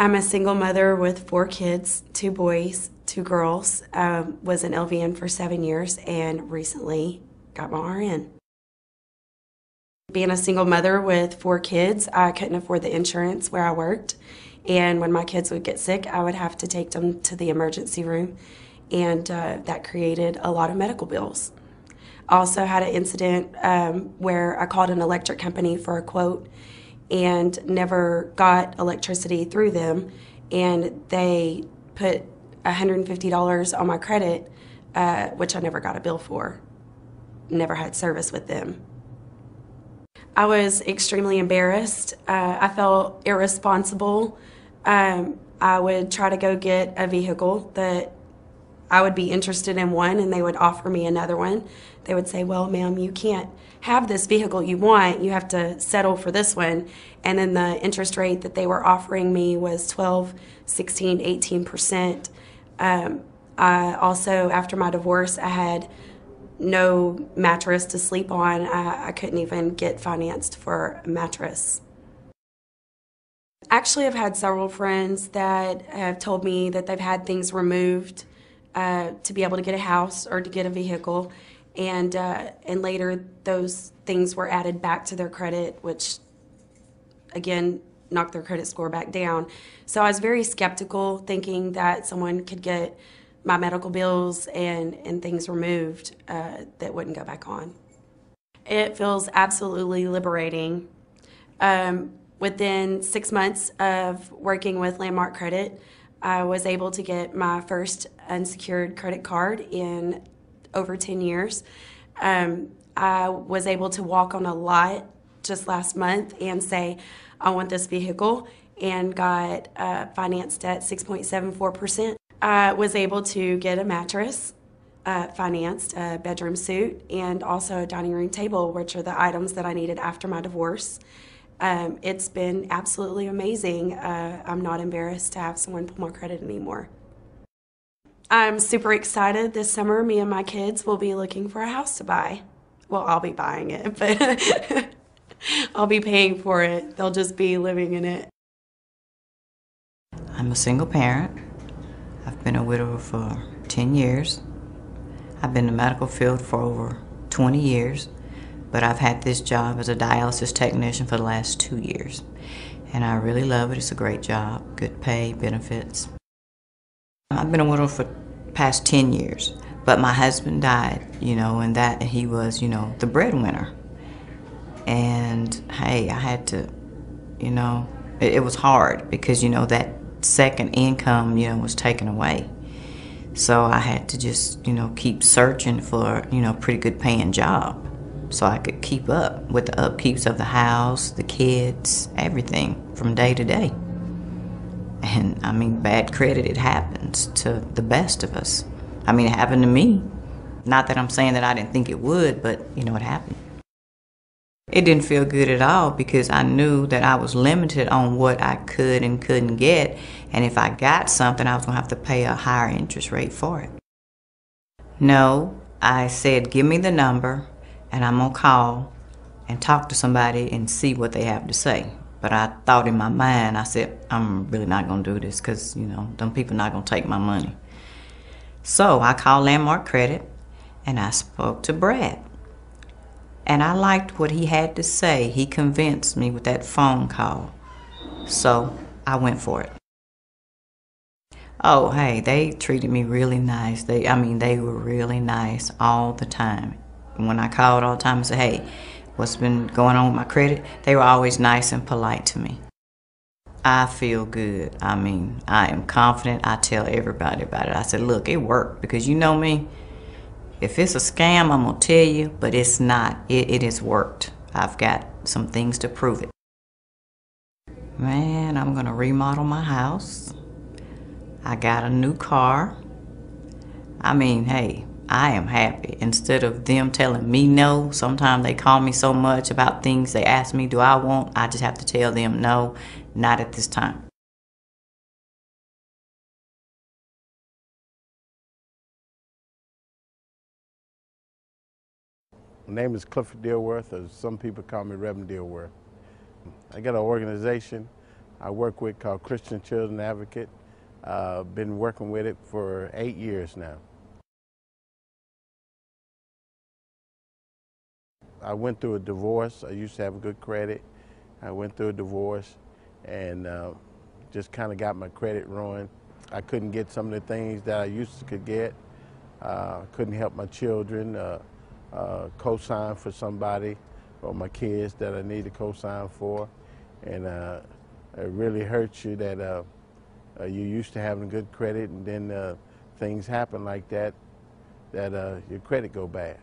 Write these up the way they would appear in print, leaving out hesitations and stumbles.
I'm a single mother with 4 kids, 2 boys, 2 girls. Was an LVN for 7 years and recently got my RN. Being a single mother with 4 kids, I couldn't afford the insurance where I worked. And when my kids would get sick, I would have to take them to the emergency room. And that created a lot of medical bills. I also had an incident where I called an electric company for a quote and never got electricity through them, and they put $150 on my credit, which I never got a bill for. Never had service with them. I was extremely embarrassed. I felt irresponsible. I would try to go get a vehicle that I would be interested in one, and they would offer me another one. They would say, well, ma'am, you can't have this vehicle you want. You have to settle for this one. And then the interest rate that they were offering me was 12, 16, 18%. I also, after my divorce, I had no mattress to sleep on. I couldn't even get financed for a mattress. Actually, I've had several friends that have told me that they've had things removed to be able to get a house or to get a vehicle, and later those things were added back to their credit, which again knocked their credit score back down. So I was very skeptical, thinking that someone could get my medical bills and things removed that wouldn't go back on. It feels absolutely liberating. Within 6 months of working with Landmark Credit, I was able to get my first unsecured credit card in over 10 years. I was able to walk on a lot just last month and say, I want this vehicle, and got financed at 6.74%. I was able to get a mattress financed, a bedroom suite, and also a dining room table, which are the items that I needed after my divorce. It's been absolutely amazing. I'm not embarrassed to have someone pull my credit anymore. I'm super excited. This summer, me and my kids will be looking for a house to buy. Well, I'll be buying it, but I'll be paying for it. They'll just be living in it. I'm a single parent. I've been a widower for 10 years. I've been in the medical field for over 20 years. But I've had this job as a dialysis technician for the last 2 years. And I really love it. It's a great job, good pay, benefits. I've been a widow for the past 10 years. But my husband died, and that he was, the breadwinner. And hey, I had to, it was hard because, that second income, was taken away. So I had to just, keep searching for, a pretty good paying job, so I could keep up with the upkeeps of the house, the kids, everything from day to day. And bad credit, it happens to the best of us. It happened to me. Not that I'm saying that I didn't think it would, but it happened. It didn't feel good at all because I knew that I was limited on what I could and couldn't get. And if I got something, I was gonna have to pay a higher interest rate for it. No, I said, give me the number, and I'm gonna call and talk to somebody and see what they have to say. But I thought in my mind, I said, I'm really not gonna do this because, them people not gonna take my money. So I called Landmark Credit and I spoke to Brad. And I liked what he had to say. He convinced me with that phone call. So I went for it. Oh, hey, they treated me really nice. They were really nice all the time. When I called all the time and said, hey, what's been going on with my credit? They were always nice and polite to me. I feel good. I am confident. I tell everybody about it. I said, look, it worked because you know me. If it's a scam, I'm going to tell you, but it's not. It has worked. I've got some things to prove it. Man, I'm going to remodel my house. I got a new car. Hey, I am happy. Instead of them telling me no, sometimes they call me so much about things they ask me, do I want? I just have to tell them no, not at this time. My name is Clifford Dilworth, or some people call me Reverend Dilworth. I got an organization I work with called Christian Children Advocate. Been working with it for 8 years now. I went through a divorce. I used to have good credit. I went through a divorce and just kind of got my credit ruined. I couldn't get some of the things that I used to could get. Couldn't help my children, co-sign for somebody or my kids that I need to co-sign for. And it really hurts you that you're used to having good credit and then things happen like that, that your credit go bad.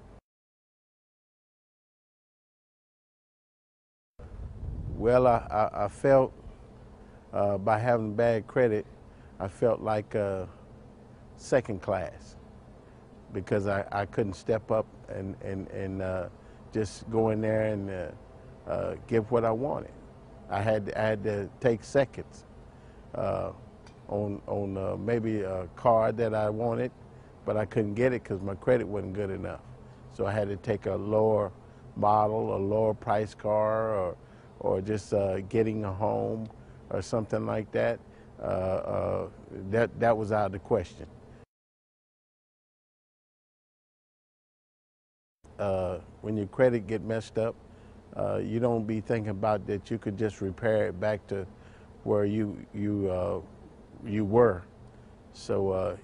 Well, I felt by having bad credit, I felt like second class because I couldn't step up and just go in there and give what I wanted. I had to take seconds on maybe a car that I wanted, but I couldn't get it because my credit wasn't good enough. So I had to take a lower model, a lower price car, or just getting a home or something like that. That was out of the question. When your credit get messed up, you don't be thinking about that you could just repair it back to where you were. So